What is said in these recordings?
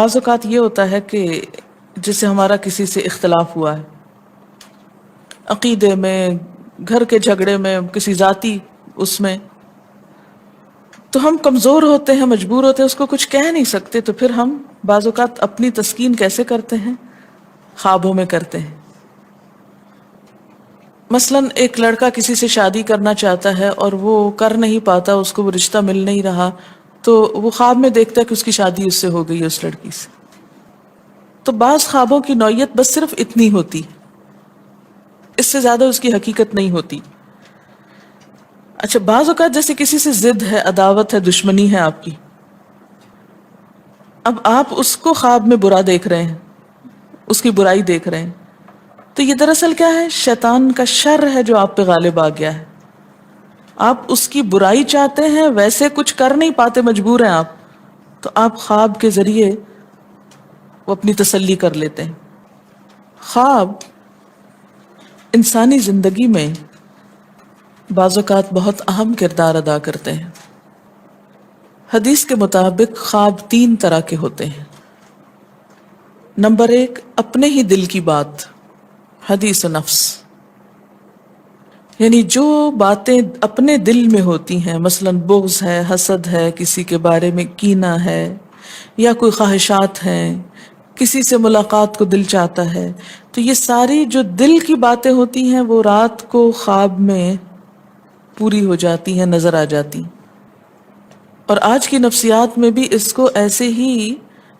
بعض اوقات یہ ہوتا ہے کہ جسے ہمارا کسی سے اختلاف ہوا ہے، عقیدے میں، گھر کے جھگڑے میں، کسی ذاتی اس میں، تو ہم کمزور ہوتے ہیں، مجبور ہوتے ہیں، اس کو کچھ کہہ نہیں سکتے، تو پھر ہم بعض اوقات اپنی تسکین کیسے کرتے ہیں؟ خوابوں میں کرتے ہیں۔ مثلا ایک لڑکا کسی سے شادی کرنا چاہتا ہے اور وہ کر نہیں پاتا، اس کو وہ رشتہ مل نہیں رہا، تو وہ خواب میں دیکھتا ہے کہ اس کی شادی اس سے ہو گئی ہے، اس لڑکی سے۔ تو بعض خوابوں کی نوعیت بس صرف اتنی ہوتی، اس سے زیادہ اس کی حقیقت نہیں ہوتی۔ اچھا، بعض اوقات جیسے کسی سے ضد ہے، عداوت ہے، دشمنی ہے آپ کی، اب آپ اس کو خواب میں برا دیکھ رہے ہیں، اس کی برائی دیکھ رہے ہیں، تو یہ دراصل کیا ہے؟ شیطان کا شر ہے جو آپ پہ غالب آ گیا ہے۔ آپ اس کی برائی چاہتے ہیں، ویسے کچھ کر نہیں پاتے، مجبور ہیں آپ، تو آپ خواب کے ذریعے وہ اپنی تسلی کر لیتے ہیں۔ خواب انسانی زندگی میں بعض اوقات بہت اہم کردار ادا کرتے ہیں۔ حدیث کے مطابق خواب 3 طرح کے ہوتے ہیں۔ نمبر 1، اپنے ہی دل کی بات، حدیث نفس، یعنی جو باتیں اپنے دل میں ہوتی ہیں، مثلا بغض ہے، حسد ہے، کسی کے بارے میں کینہ ہے، یا کوئی خواہشات ہیں، کسی سے ملاقات کو دل چاہتا ہے، تو یہ ساری جو دل کی باتیں ہوتی ہیں وہ رات کو خواب میں پوری ہو جاتی ہیں، نظر آ جاتی۔ اور آج کی نفسیات میں بھی اس کو ایسے ہی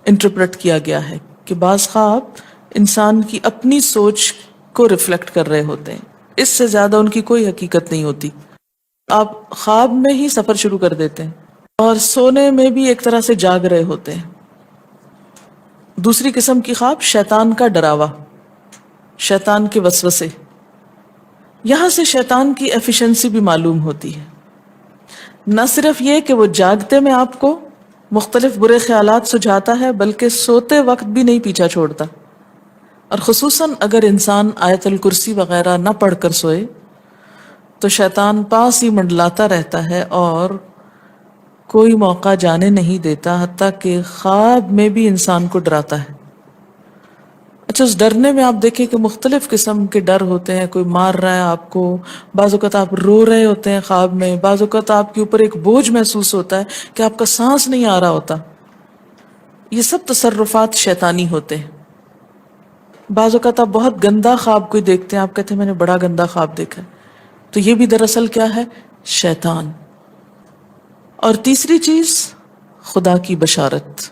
انٹرپریٹ کیا گیا ہے کہ بعض خواب انسان کی اپنی سوچ کو ریفلیکٹ کر رہے ہوتے ہیں، اس سے زیادہ ان کی کوئی حقیقت نہیں ہوتی۔ آپ خواب میں ہی سفر شروع کر دیتے ہیں اور سونے میں بھی ایک طرح سے جاگ رہے ہوتے ہیں۔ دوسری قسم کی خواب شیطان کا ڈراوا، شیطان کے وسوسے، یہاں سے شیطان کی ایفیشنسی بھی معلوم ہوتی ہے۔ نہ صرف یہ کہ وہ جاگتے میں آپ کو مختلف برے خیالات سجھاتا ہے، بلکہ سوتے وقت بھی نہیں پیچھا چھوڑتا، اور خصوصاً اگر انسان آیت الکرسی وغیرہ نہ پڑھ کر سوئے تو شیطان پاس ہی منڈلاتا رہتا ہے اور کوئی موقع جانے نہیں دیتا، حتیٰ کہ خواب میں بھی انسان کو ڈراتا ہے۔ اچھا، اس ڈرنے میں آپ دیکھیں کہ مختلف قسم کے ڈر ہوتے ہیں، کوئی مار رہا ہے آپ کو، بعض اوقات آپ رو رہے ہوتے ہیں خواب میں، بعض اوقات آپ کے اوپر ایک بوجھ محسوس ہوتا ہے کہ آپ کا سانس نہیں آ رہا ہوتا۔ یہ سب تصرفات شیطانی ہوتے ہیں۔ بعض اوقات آپ بہت گندا خواب کوئی دیکھتے ہیں، آپ کہتے ہیں میں نے بڑا گندا خواب دیکھا، تو یہ بھی دراصل کیا ہے؟ شیطان۔ اور تیسری چیز، خدا کی بشارت،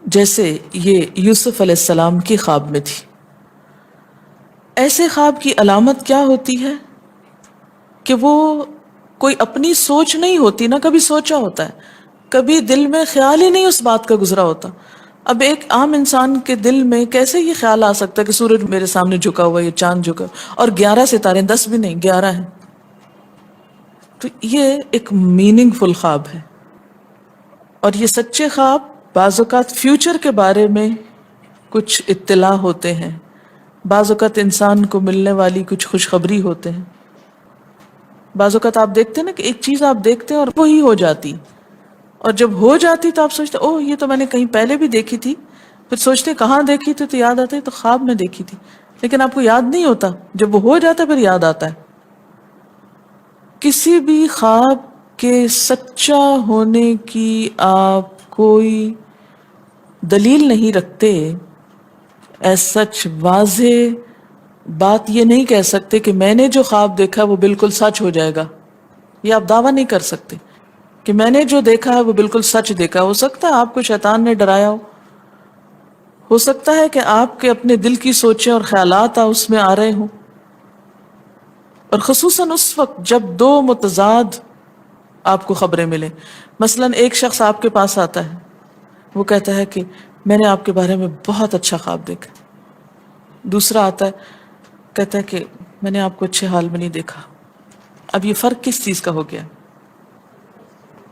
جیسے یہ یوسف علیہ السلام کی خواب میں تھی۔ ایسے خواب کی علامت کیا ہوتی ہے کہ وہ کوئی اپنی سوچ نہیں ہوتی، نہ کبھی سوچا ہوتا ہے، کبھی دل میں خیال ہی نہیں اس بات کا گزرا ہوتا۔ اب ایک عام انسان کے دل میں کیسے یہ خیال آ سکتا ہے کہ سورج میرے سامنے جھکا ہوا ہے، یہ چاند جھکا، اور 11 ستارے، 10 بھی نہیں، 11 ہیں۔ تو یہ ایک میننگ فل خواب ہے، اور یہ سچے خواب بعض اوقات فیوچر کے بارے میں کچھ اطلاع ہوتے ہیں، بعض اوقات انسان کو ملنے والی کچھ خوشخبری ہوتے ہیں۔ بعض اوقات آپ دیکھتے ہیں نا کہ ایک چیز آپ دیکھتے ہیں اور وہی ہو جاتی، اور جب ہو جاتی تو آپ سوچتے اوہ یہ تو میں نے کہیں پہلے بھی دیکھی تھی، پھر سوچتے کہاں دیکھی تھی، تو یاد آتا ہے تو خواب میں دیکھی تھی، لیکن آپ کو یاد نہیں ہوتا، جب وہ ہو جاتا ہے پھر یاد آتا ہے۔ کسی بھی خواب کے سچا ہونے کی آپ کوئی دلیل نہیں رکھتے، ایز سچ واضح بات یہ نہیں کہہ سکتے کہ میں نے جو خواب دیکھا وہ بالکل سچ ہو جائے گا، یہ آپ دعویٰ نہیں کر سکتے کہ میں نے جو دیکھا ہے وہ بالکل سچ دیکھا۔ ہو سکتا ہے آپ کو شیطان نے ڈرایا ہو سکتا ہے کہ آپ کے اپنے دل کی سوچیں اور خیالات اس میں آ رہے ہوں، اور خصوصاً اس وقت جب 2 متضاد آپ کو خبریں ملیں۔ مثلا ایک شخص آپ کے پاس آتا ہے، وہ کہتا ہے کہ میں نے آپ کے بارے میں بہت اچھا خواب دیکھا۔ دوسرا آتا ہے، کہتا ہے کہ میں نے آپ کو اچھے حال میں نہیں دیکھا۔ اب یہ فرق کس چیز کا ہو گیا؟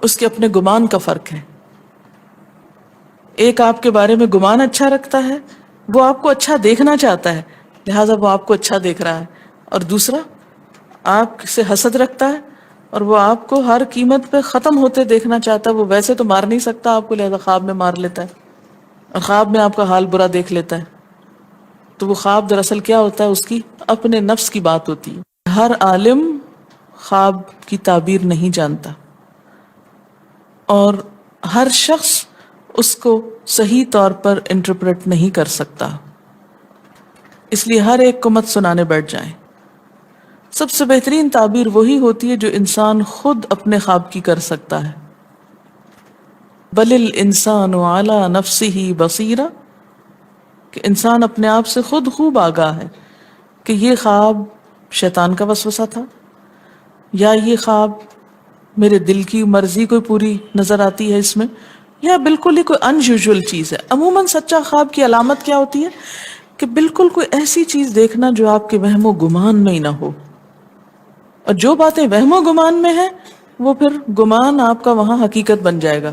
اس کے اپنے گمان کا فرق ہے۔ ایک آپ کے بارے میں گمان اچھا رکھتا ہے، وہ آپ کو اچھا دیکھنا چاہتا ہے، لہٰذا وہ آپ کو اچھا دیکھ رہا ہے، اور دوسرا آپ سے حسد رکھتا ہے اور وہ آپ کو ہر قیمت پہ ختم ہوتے دیکھنا چاہتا ہے، وہ ویسے تو مار نہیں سکتا آپ کو، لہٰذا خواب میں مار لیتا ہے۔ اور خواب میں آپ کا حال برا دیکھ لیتا ہے، تو وہ خواب دراصل کیا ہوتا ہے؟ اس کی اپنے نفس کی بات ہوتی ہے۔ ہر عالم خواب کی تعبیر نہیں جانتا، اور ہر شخص اس کو صحیح طور پر انٹرپریٹ نہیں کر سکتا، اس لیے ہر ایک کو مت سنانے بیٹھ جائیں۔ سب سے بہترین تعبیر وہی ہوتی ہے جو انسان خود اپنے خواب کی کر سکتا ہے۔ بل الانسان علی نفسہ بصیرہ، کہ انسان اپنے آپ سے خود خوب آگاہ ہے کہ یہ خواب شیطان کا وسوسہ تھا، یا یہ خواب میرے دل کی مرضی کوئی پوری نظر آتی ہے اس میں، یا بالکل ہی کوئی ان یوزول چیز ہے۔ عموماً سچا خواب کی علامت کیا ہوتی ہے؟ کہ بالکل کوئی ایسی چیز دیکھنا جو آپ کے وہم و گمان میں ہی نہ ہو، اور جو باتیں وہم و گمان میں ہیں وہ پھر گمان آپ کا وہاں حقیقت بن جائے گا۔